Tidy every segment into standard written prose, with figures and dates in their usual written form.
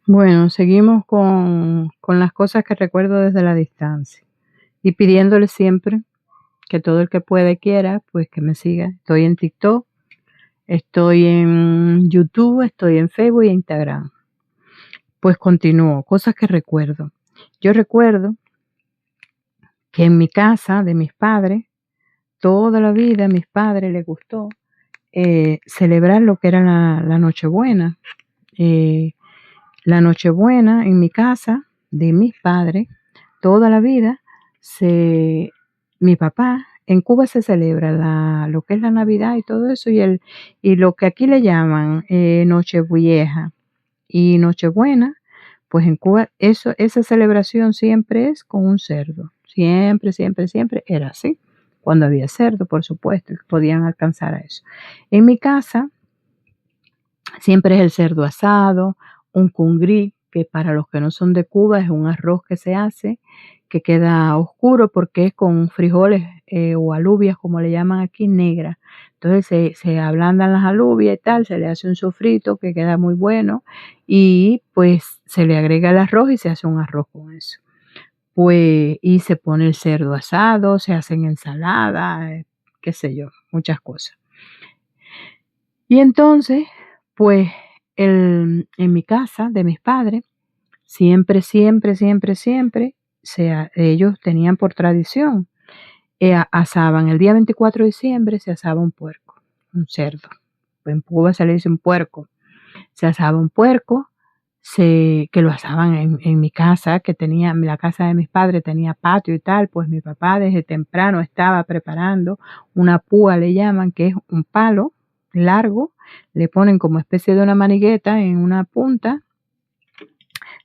Bueno, seguimos con las cosas que recuerdo desde la distancia y pidiéndole siempre que todo el que pueda y quiera, pues que me siga. Estoy en TikTok, estoy en YouTube, estoy en Facebook e Instagram. Pues continúo, cosas que recuerdo. Yo recuerdo que en mi casa de mis padres, toda la vida a mis padres les gustó celebrar lo que era la Nochebuena. Eh, la Nochebuena en mi casa de mis padres, toda la vida, mi papá, en Cuba se celebra lo que es la Navidad y todo eso, y lo que aquí le llaman Nochevieja y Nochebuena, pues en Cuba esa celebración siempre es con un cerdo. Siempre, siempre, siempre era así. Cuando había cerdo, por supuesto, podían alcanzar a eso. En mi casa siempre es el cerdo asado, un cungrí, que para los que no son de Cuba es un arroz que se hace, que queda oscuro porque es con frijoles o alubias, como le llaman aquí, negras. Entonces se ablandan las alubias y tal, se le hace un sofrito que queda muy bueno y pues se le agrega el arroz y se hace un arroz con eso. Pues, y se pone el cerdo asado, se hacen ensaladas, qué sé yo, muchas cosas. Y entonces, pues, en mi casa de mis padres, siempre, siempre, siempre, siempre, ellos tenían por tradición, asaban el día 24 de diciembre, se asaba un puerco, un cerdo. En Cuba se le dice un puerco. Se asaba un puerco, que lo asaban en mi casa, la casa de mis padres tenía patio y tal, pues mi papá desde temprano estaba preparando una púa, le llaman, que es un palo largo, le ponen como especie de una manigueta en una punta,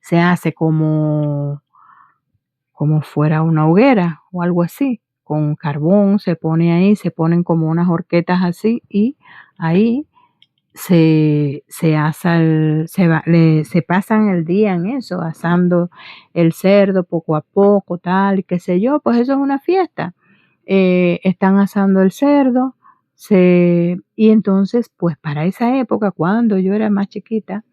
se hace como fuera una hoguera o algo así, con carbón se pone ahí, se ponen como unas horquetas así y ahí se asa se pasan el día en eso, asando el cerdo poco a poco, tal, y qué sé yo, pues eso es una fiesta. Están asando el cerdo, y entonces, pues para esa época, cuando yo era más chiquita,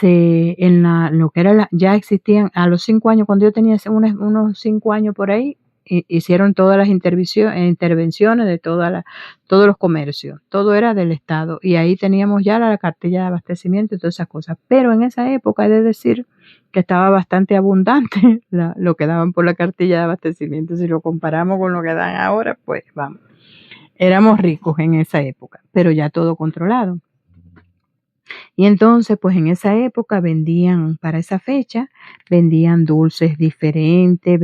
lo que era ya existían, a los 5 años, cuando yo tenía unos 5 años por ahí, hicieron todas las intervenciones de todos los comercios, todo era del Estado, y ahí teníamos ya la cartilla de abastecimiento y todas esas cosas. Pero en esa época he de decir que estaba bastante abundante lo que daban por la cartilla de abastecimiento. Si lo comparamos con lo que dan ahora, pues vamos, éramos ricos en esa época, pero ya todo controlado. Y entonces, pues en esa época para esa fecha, vendían dulces diferentes,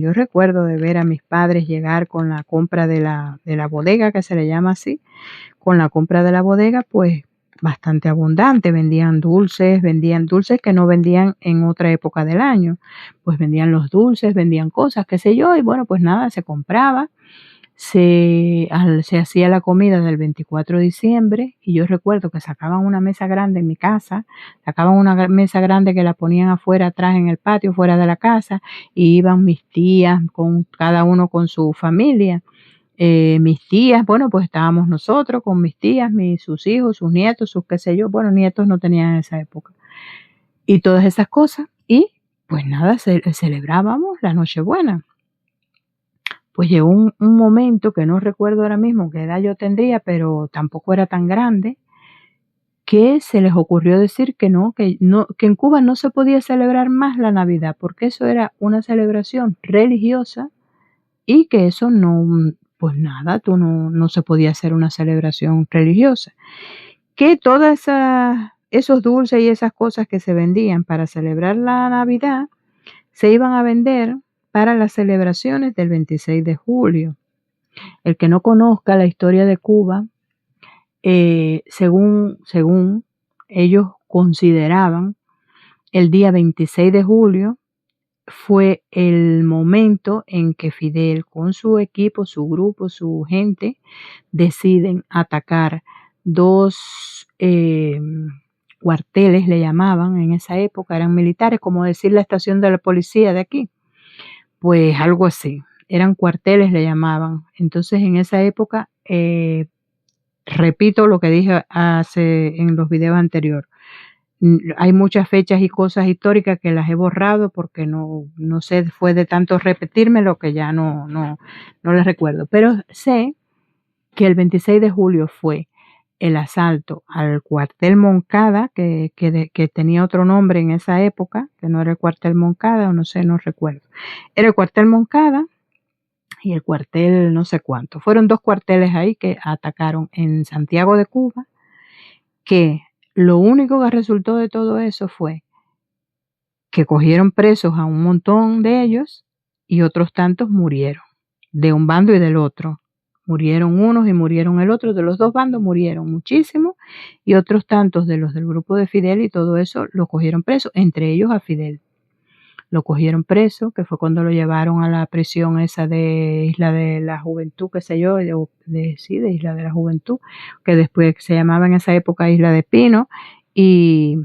yo recuerdo de ver a mis padres llegar con la compra de la bodega, que se le llama así, con la compra de la bodega, pues bastante abundante, vendían dulces que no vendían en otra época del año, pues vendían los dulces, vendían cosas, qué sé yo, y bueno, pues nada, se compraba. Se hacía la comida del 24 de diciembre y yo recuerdo que sacaban una mesa grande en mi casa, sacaban una mesa grande que la ponían afuera, atrás en el patio, fuera de la casa, y iban mis tías, cada uno con su familia. Mis tías, bueno, pues estábamos nosotros con mis tías, sus hijos, sus nietos, sus qué sé yo, bueno, nietos no tenían en esa época. Y todas esas cosas, y pues nada, celebrábamos la Nochebuena. Pues llegó un momento que no recuerdo ahora mismo qué edad yo tendría, pero tampoco era tan grande, que se les ocurrió decir que en Cuba no se podía celebrar más la Navidad, porque eso era una celebración religiosa y que eso no, pues nada, no se podía hacer una celebración religiosa. Que todas esos dulces y esas cosas que se vendían para celebrar la Navidad se iban a vender para las celebraciones del 26 de julio. El que no conozca la historia de Cuba, según ellos consideraban, el día 26 de julio fue el momento en que Fidel, con su equipo, su grupo, su gente, deciden atacar dos cuarteles, le llamaban en esa época, eran militares, como decir la estación de la policía de aquí, pues algo así, eran cuarteles, le llamaban. Entonces en esa época, repito lo que dije en los videos anteriores, Hay muchas fechas y cosas históricas que las he borrado porque no sé, fue de tanto repetirme lo que ya no les recuerdo. Pero sé que el 26 de julio fue el asalto al cuartel Moncada, que tenía otro nombre en esa época, que no era el cuartel Moncada, o no sé, no recuerdo. Era el cuartel Moncada y el cuartel no sé cuánto. Fueron 2 cuarteles ahí que atacaron en Santiago de Cuba, que lo único que resultó de todo eso fue que cogieron presos a un montón de ellos y otros tantos murieron, de un bando y del otro. Murieron unos y murieron el otro, de los 2 bandos murieron muchísimos y otros tantos de los del grupo de Fidel y todo eso lo cogieron preso, entre ellos a Fidel. Lo cogieron preso, que fue cuando lo llevaron a la prisión esa de Isla de la Juventud, qué sé yo, de Isla de la Juventud, que después se llamaba en esa época Isla de Pino, y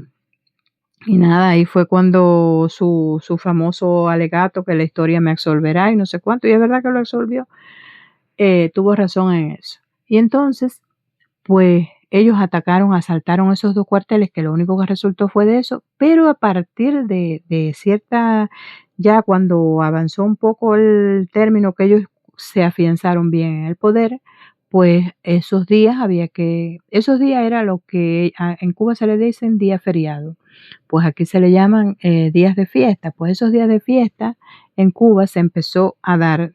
nada, ahí fue cuando su famoso alegato que la historia me absolverá y no sé cuánto, y es verdad que lo absolvió, tuvo razón en eso. Y entonces, pues ellos atacaron, asaltaron esos 2 cuarteles, que lo único que resultó fue de eso, pero a partir de cierta, ya cuando avanzó un poco el término que ellos se afianzaron bien en el poder, pues esos días era lo que en Cuba se le dicen días feriados, pues aquí se le llaman días de fiesta, pues esos días de fiesta en Cuba se empezó a dar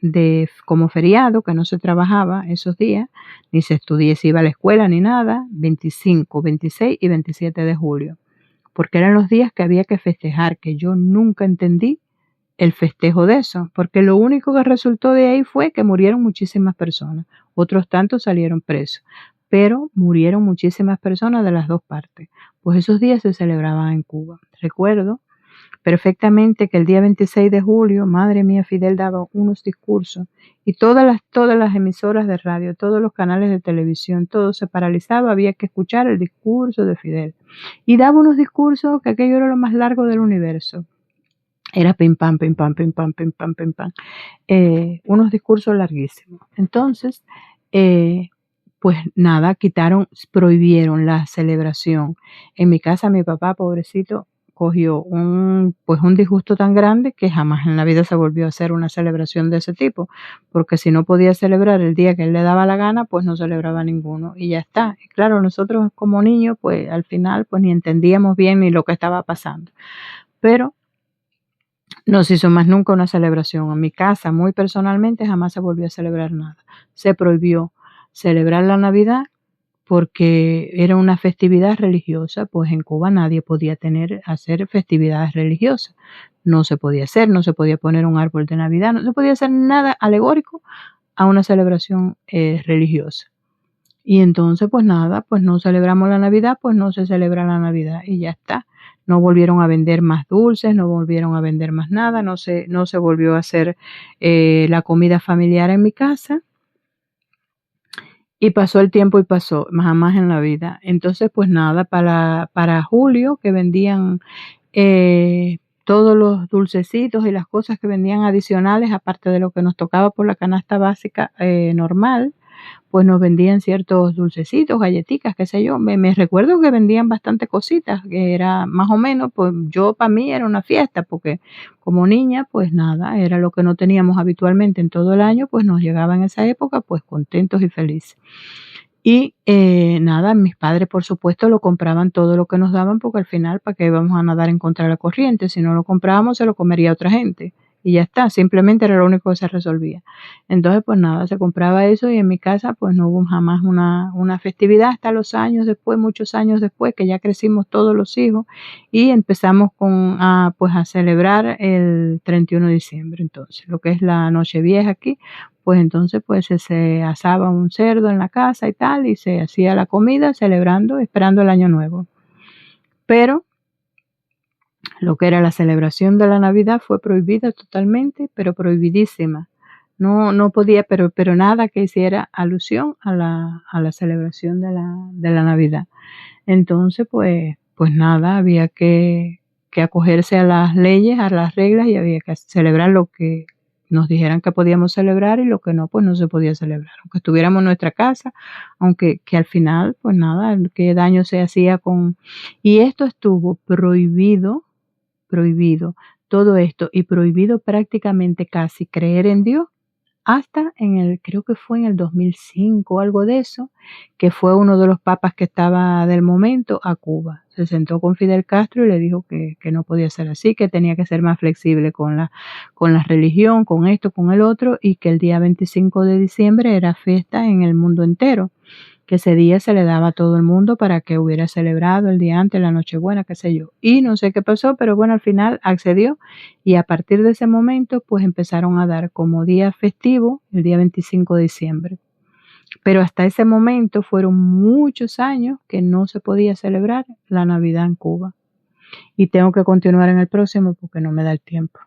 como feriado, que no se trabajaba esos días, ni se estudiaba, se iba a la escuela ni nada, 25, 26 y 27 de julio, porque eran los días que había que festejar, que yo nunca entendí el festejo de eso, porque lo único que resultó de ahí fue que murieron muchísimas personas, otros tantos salieron presos, pero murieron muchísimas personas de las 2 partes. Pues esos días se celebraban en Cuba. Recuerdo perfectamente que el día 26 de julio, madre mía, Fidel daba unos discursos y todas las emisoras de radio, todos los canales de televisión, todo se paralizaba, había que escuchar el discurso de Fidel. Y daba unos discursos que aquello era lo más largo del universo. Era pim pam, pim pam, pim pam, pim pam, pim pam. Unos discursos larguísimos. Entonces, pues nada, prohibieron la celebración. En mi casa, mi papá, pobrecito, cogió pues un disgusto tan grande que jamás en la vida se volvió a hacer una celebración de ese tipo, porque si no podía celebrar el día que él le daba la gana, pues no celebraba ninguno y ya está. Y claro, nosotros como niños, pues al final, pues ni entendíamos bien ni lo que estaba pasando. Pero no se hizo más nunca una celebración. En mi casa, muy personalmente, jamás se volvió a celebrar nada. Se prohibió celebrar la Navidad porque era una festividad religiosa, pues en Cuba nadie podía hacer festividades religiosas. No se podía hacer, no se podía poner un árbol de Navidad, no se podía hacer nada alegórico a una celebración religiosa. Y entonces, pues nada, pues no celebramos la Navidad, pues no se celebra la Navidad y ya está. No volvieron a vender más dulces, no volvieron a vender más nada, no se volvió a hacer la comida familiar en mi casa. Y pasó el tiempo y pasó, jamás en la vida. Entonces, pues nada, para julio que vendían todos los dulcecitos y las cosas que vendían adicionales, aparte de lo que nos tocaba por la canasta básica normal, pues nos vendían ciertos dulcecitos, galletitas, qué sé yo. Me recuerdo que vendían bastante cositas, que era más o menos, pues yo para mí era una fiesta, porque como niña, pues nada, era lo que no teníamos habitualmente en todo el año, pues nos llegaba en esa época, pues contentos y felices. Y nada, mis padres por supuesto lo compraban todo lo que nos daban, porque al final, ¿para qué íbamos a nadar en contra de la corriente? Si no lo comprábamos, se lo comería otra gente y ya está, simplemente era lo único que se resolvía. Entonces, pues nada, se compraba eso y en mi casa pues no hubo jamás una festividad hasta los años después, muchos años después, que ya crecimos todos los hijos y empezamos pues a celebrar el 31 de diciembre, entonces, lo que es la Nochevieja aquí, pues entonces pues se asaba un cerdo en la casa y tal, y se hacía la comida celebrando, esperando el año nuevo. Pero lo que era la celebración de la Navidad fue prohibida totalmente, pero prohibidísima. No podía, pero nada que hiciera alusión a la celebración de la Navidad. Entonces, pues nada, había que acogerse a las leyes, a las reglas y había que celebrar nos dijeran que podíamos celebrar y lo que no, pues no se podía celebrar. Aunque estuviéramos en nuestra casa, aunque que al final, pues nada, qué daño se hacía con... Y esto estuvo prohibido, todo esto, y prohibido prácticamente casi creer en Dios hasta creo que fue en el 2005 o algo de eso, que fue uno de los papas que estaba del momento a Cuba. Se sentó con Fidel Castro y le dijo que no podía ser así, que tenía que ser más flexible con la religión, con esto, con el otro, y que el día 25 de diciembre era fiesta en el mundo entero, que ese día se le daba a todo el mundo para que hubiera celebrado el día antes, la Nochebuena, qué sé yo. Y no sé qué pasó, pero bueno, al final accedió y a partir de ese momento, pues empezaron a dar como día festivo el día 25 de diciembre. Pero hasta ese momento fueron muchos años que no se podía celebrar la Navidad en Cuba. Y tengo que continuar en el próximo porque no me da el tiempo.